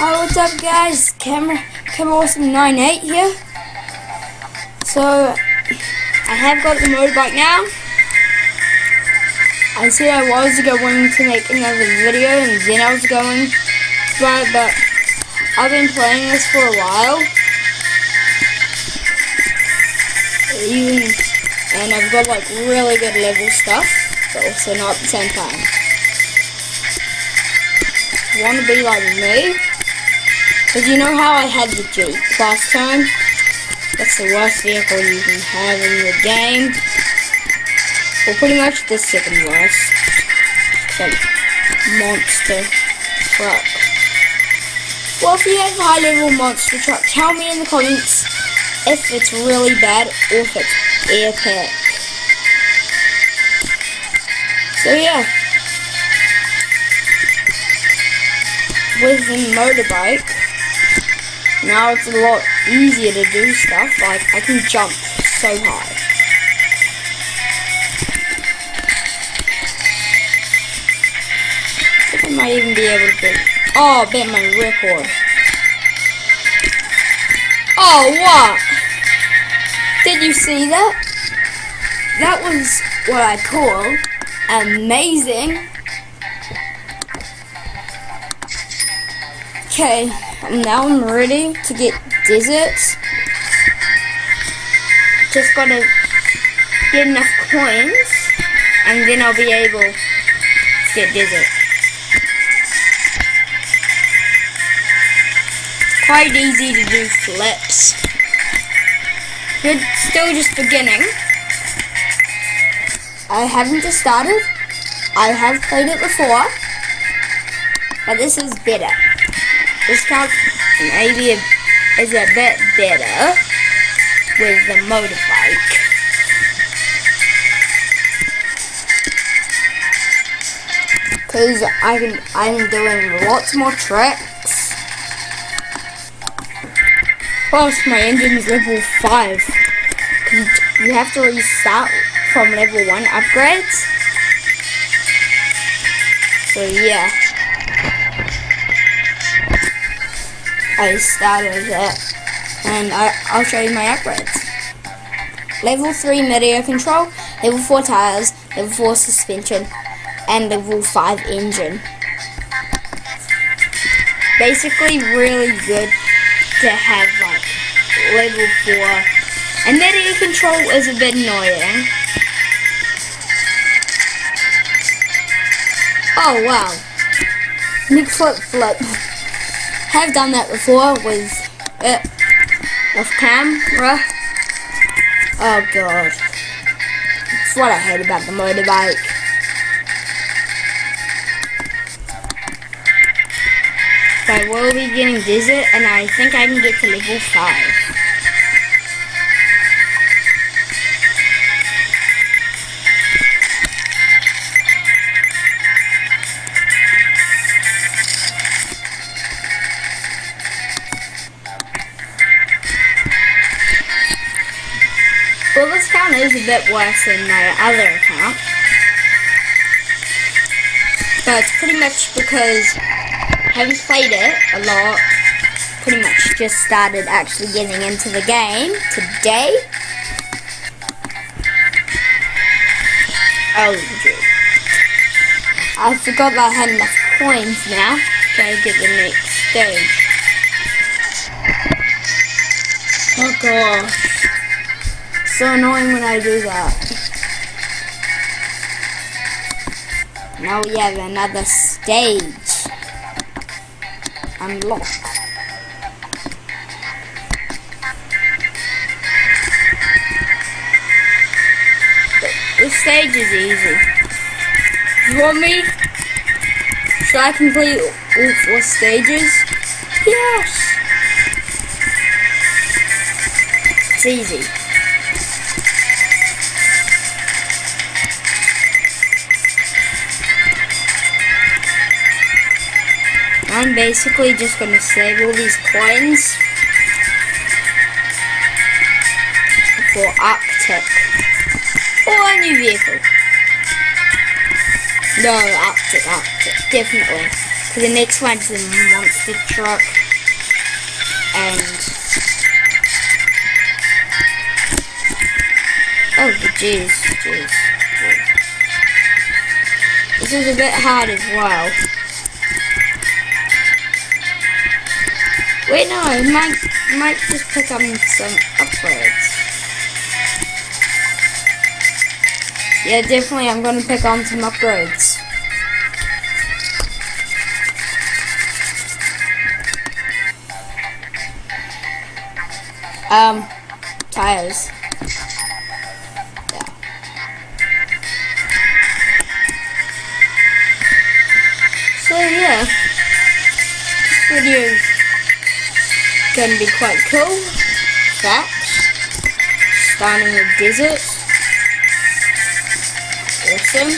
Hi, what's up guys? Camera Awesome 98 here. So I have got the motorbike now. I said I was going to make another video and then I was going to buy it, but I've been playing this for a while. And I've got like really good level stuff, but also not at the same time. Want to be like me? Because you know how I had the Jeep last time? That's the worst vehicle you can have in the game. Well, pretty much the second worst. It's like monster truck. Well, if you have a high level monster truck, tell me in the comments if it's really bad or if it's epic. So yeah. With the motorbike, now it's a lot easier to do stuff, like I can jump so high. I think I might even be able to beat my record. Oh, what? Did you see that? That was what I call amazing. Okay, now I'm ready to get deserts. Just gotta get enough coins, and then I'll be able to get desert. Quite easy to do flips. You're still just beginning. I haven't just started. I have played it before, but this is better. This car maybe is a bit better with the motorbike. Because I'm doing lots more tricks. Plus my engine's level 5. Because you have to restart from level 1 upgrades. So yeah. I started it, and I'll show you my upgrades. Level 3 media control, level 4 tires, level 4 suspension, and level 5 engine. Basically really good to have like level 4, and media control is a bit annoying. Oh wow, Nick flip. Have done that before with it off camera. Oh god, that's what I hate about the motorbike. But I will be getting desert, and I think I can get to level 5. Well, this account is a bit worse than my other account, but it's pretty much because I haven't played it a lot. Pretty much just started actually getting into the game today. Oh, I forgot that I had enough coins now. Gotta get the next stage. Oh gosh. So annoying when I do that. Now we have another stage unlocked. This stage is easy. You want me? Should I complete all 4 stages? Yes! It's easy. I'm basically just going to save all these coins for Arctic or a new vehicle. No, Arctic, definitely. The next one's the monster truck, and oh jeez. This is a bit hard as well. Wait, no, I might just pick up some upgrades. Yeah, definitely, I'm gonna pick on some upgrades. Tires. Yeah. So yeah, this video gonna be quite cool. Facts. Starting with desert. Awesome.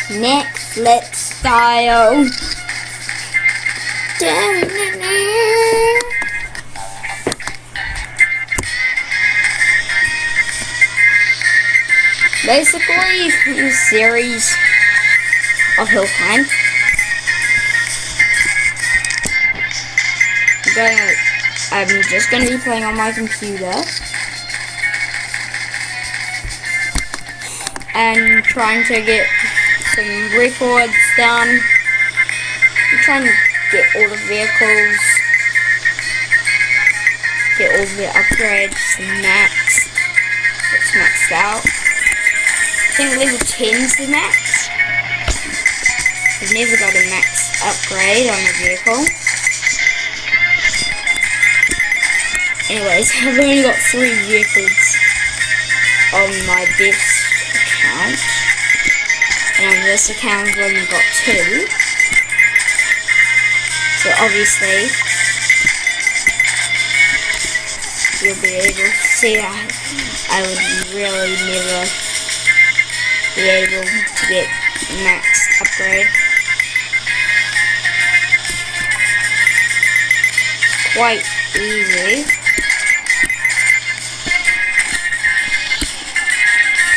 Neck flip style. Basically, this series of hill climb. I'm just gonna be playing on my computer and trying to get some records done. I'm trying to get all the vehicles, get all the upgrades, the max. It's maxed out. I think level 10's the max. I've never got a max upgrade on a vehicle. Anyways, I've only got 3 vehicles on my best account. And on this account I've only got 2. So obviously you'll be able to see that I would really never be able to get max upgrade. It's quite easy.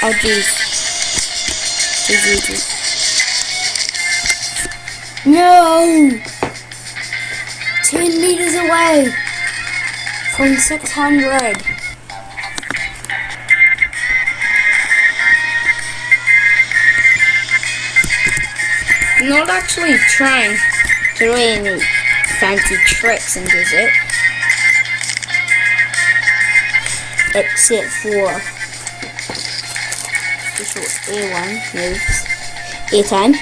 Oh jeez. No! 10 meters away from 600. I'm not actually trying to do any fancy tricks in desert, except for special air moves. Airtime.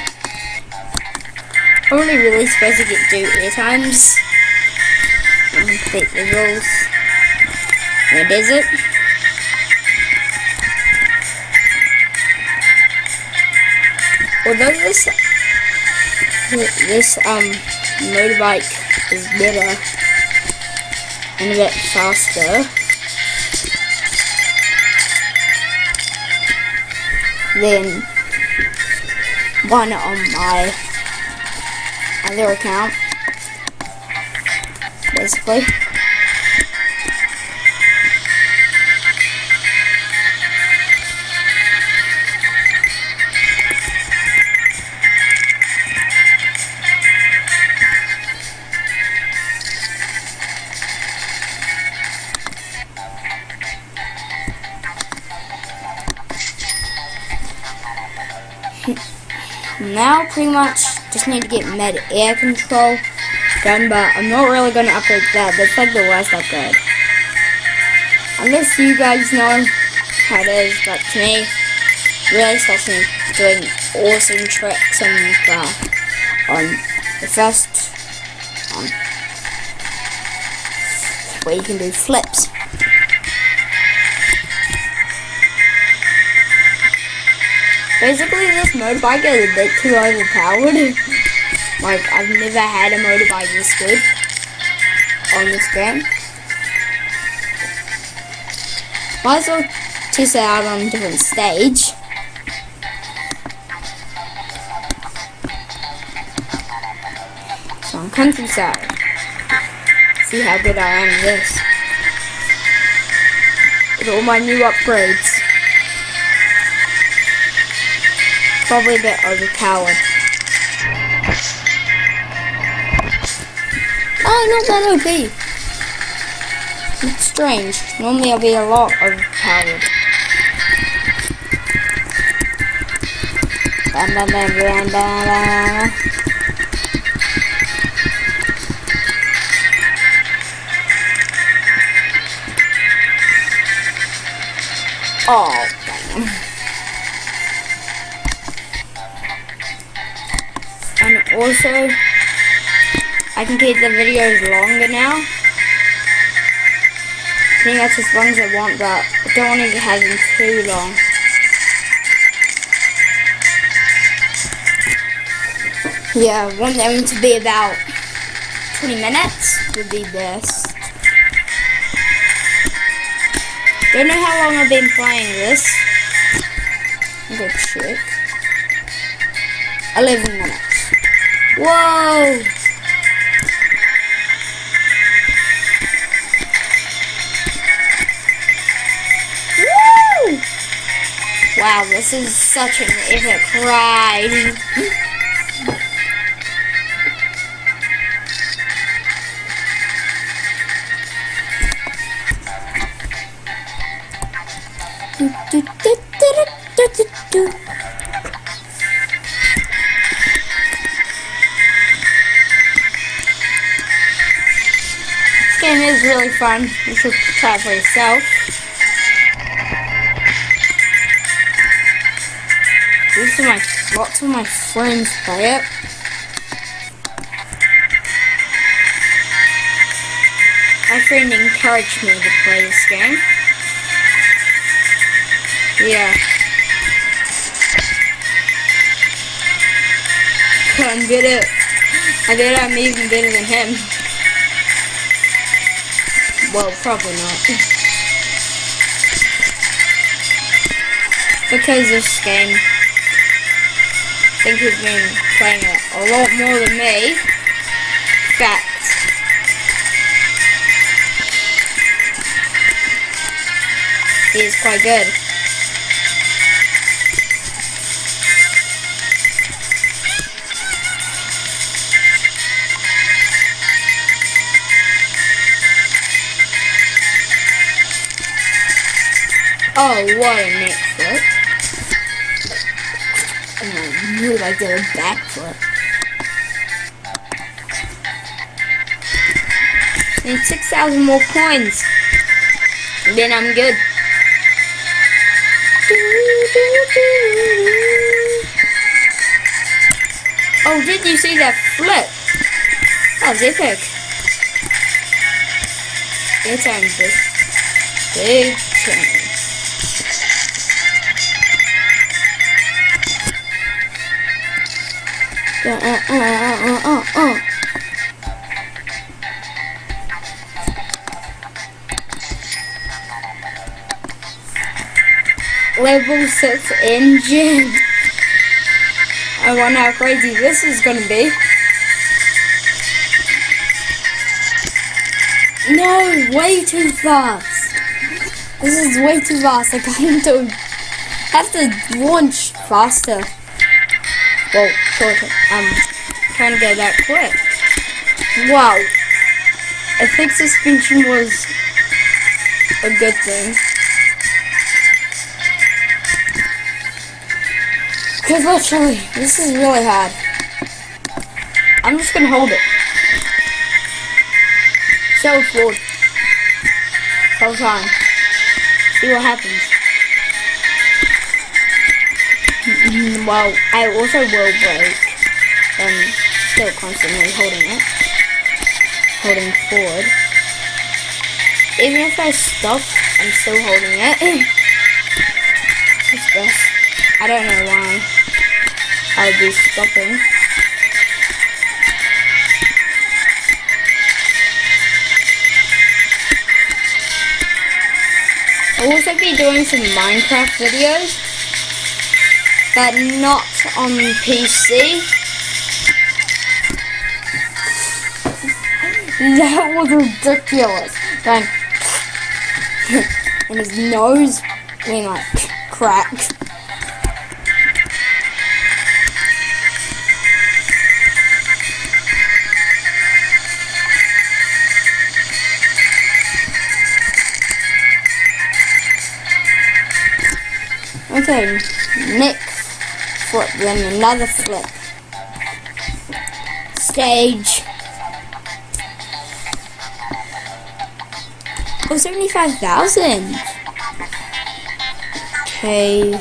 I'm only really supposed to do airtimes and complete levels in the desert. Although this motorbike is better and a bit faster than one on my other account, basically. Now pretty much just need to get mid-air control done, but I'm not really going to upgrade that. That's like the worst upgrade. Unless you guys know how it is, but to me, it really stops me doing awesome tricks on the first where you can do flips. Basically, this motorbike is a bit too overpowered. Like, I've never had a motorbike this good on this game. Might as well test it out on a different stage. So on countryside. See how good I am at this. With all my new upgrades. Probably a bit overpowered. Oh, not that OP. It's strange. Normally I'll be a lot overpowered. Bam, bam, bam, bam, bam, bam. Oh, damn. And also, I can keep the videos longer now. I think that's as long as I want, but I don't want to have them too long. Yeah, I want them to be about 20 minutes would be best. Don't know how long I've been playing this. I'll go check. 11 minutes. Whoa! Woo! Wow, this is such an epic ride. This game is really fun. You should try it for yourself. Lots of my friends play it. My friend encouraged me to play this game. Yeah. I'm good at it. I bet I'm even better than him. Well, probably not. Because this game, I think he's been playing it a lot more than me. Fact. He is quite good. Oh, what a neck flip. Oh, really like did a backflip. Need 6,000 more coins. And then I'm good. Oh, did you see that flip? That was epic. Big time, big time. Level 6 engine. I wonder how crazy this is gonna be. No, way too fast. This is way too fast. I have to launch faster. Well, shorter. Trying to go that quick. Wow. I think suspension was a good thing. Because literally, this is really hard. I'm just gonna hold it. So forward. So time. See what happens. Well, I also will break. Still constantly holding it. Holding forward. Even if I stop, I'm still holding it. It's best. I don't know why I would be stopping. I'll also be doing some Minecraft videos, but not on PC. That was ridiculous. Going and his nose being like cracked. Okay, next flip, then another flip. Stage. Oh, 75,000. Okay.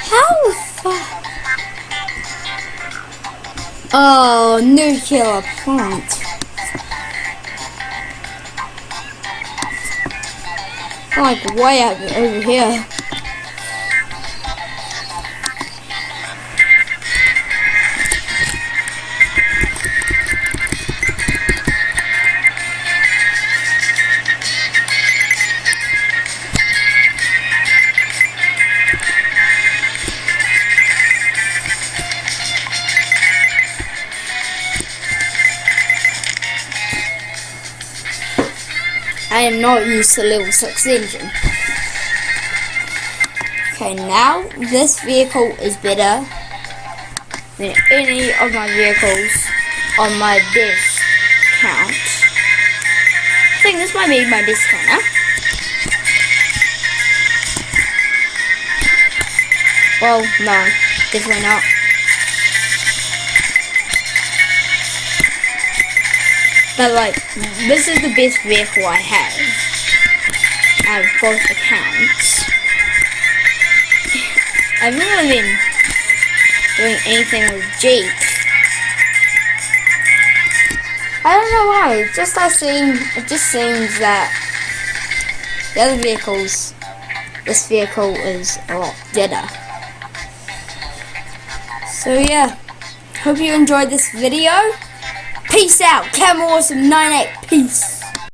How far? Oh, nuclear plant. Like way up over here. I am not used to level 6 engine. Okay, now this vehicle is better than any of my vehicles on my discount. I think this might be my discount now. Well, no, definitely not. But like, this is the best vehicle I have out of both accounts. I've never been doing anything with Jeeps. I don't know why. It just seems that the other vehicles, this vehicle is a lot better. So yeah, hope you enjoyed this video. Peace out, Cam Awesome 98. Peace.